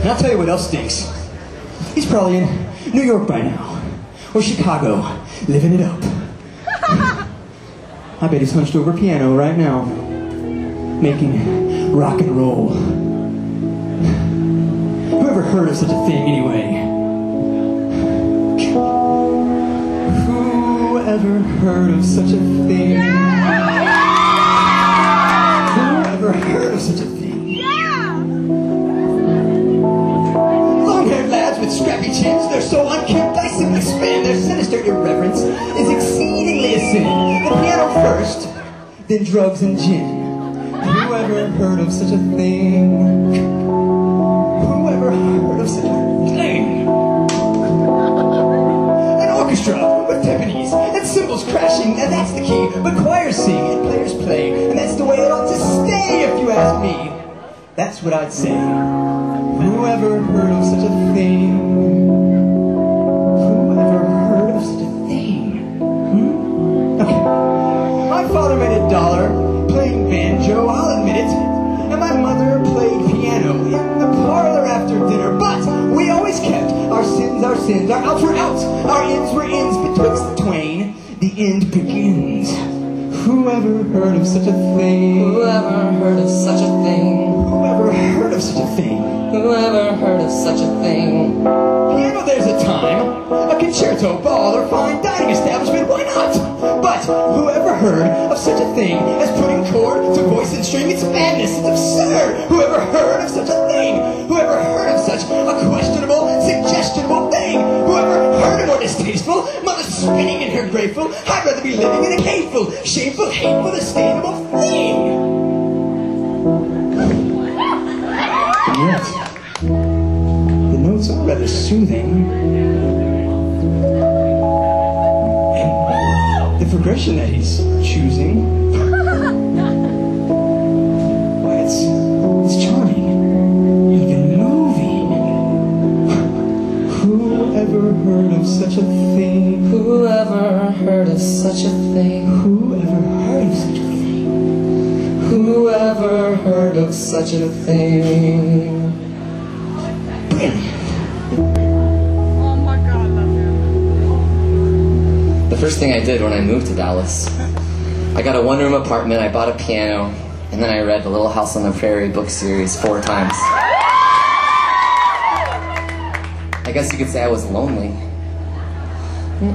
And I'll tell you what else stinks. He's probably in New York by now. Or Chicago, living it up. I bet he's hunched over a piano right now, making rock and roll. Whoever heard of such a thing anyway? Whoever heard of such a thing? Whoever heard of such a thing? Long-haired lads with scrappy chins, their so unkempt I simply spin. Their sinister irreverence is exceedingly a sin. The piano first, then drugs and gin. Whoever heard of such a thing? Whoever heard of such a thing? An orchestra with timpanis and cymbals crashing, and that's the key. But choirs sing and players play, and that's the way it ought to stay if you ask me. That's what I'd say. Whoever heard of such a thing? Whoever heard of such a thing? Okay. My father made $1 playing banjo, I'll admit it. And my mother played piano in the parlor after dinner. But we always kept our sins, our outs were outs, our ins were ins. Betwixt the twain, the end begins. Whoever heard of such a thing? Whoever heard of such a thing? Whoever heard of such a thing? Whoever heard of such a thing? Piano, there's a time, a concerto, ball, or fine dining establishment, why not? But whoever heard of such a thing as putting chord to voice and string? It's madness, it's absurd. Whoever heard of such a thing? Whoever heard of such a questionable, suggestionable thing? Whoever heard of more distasteful, mother spinning in her grateful? I'd rather be living in a hateful, shameful, hateful, disdainable thing. And yet, the notes are rather soothing. And the progression that he's choosing, why, it's charming, even moving. Whoever heard of such a thing? Whoever heard of such a thing? Whoever heard of such a thing? Whoever heard of such a thing? Oh my God, love you. The first thing I did when I moved to Dallas, I got a one-room apartment, I bought a piano, and then I read The Little House on the Prairie book series 4 times. I guess you could say I was lonely.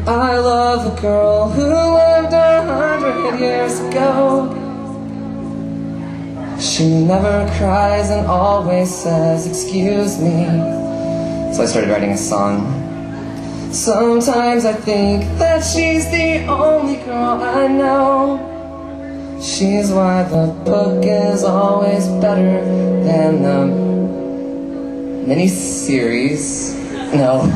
I love a girl who lived 100 years ago. She never cries and always says, excuse me. So I started writing a song. Sometimes I think that she's the only girl I know. She's why the book is always better than the miniseries. No.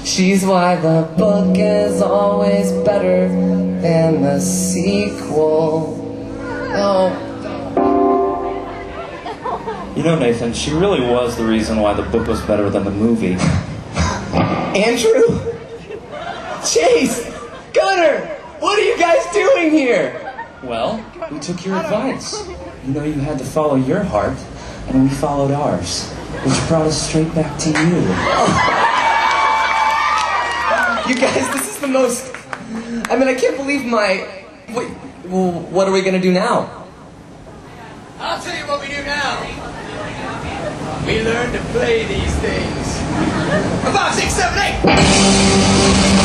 She's why the book is always better than the sequel. Oh. You know, Nathan, she really was the reason why the book was better than the movie. Andrew? Chase! Gunnar! What are you guys doing here? Well, we took your advice. You know, you had to follow your heart, and we followed ours, which brought us straight back to you. You guys, this is the most... I mean, I can't believe my... Wait, well, what are we gonna do now? I'll tell you what we do now. We learn to play these things. 5, 6, 7, 8.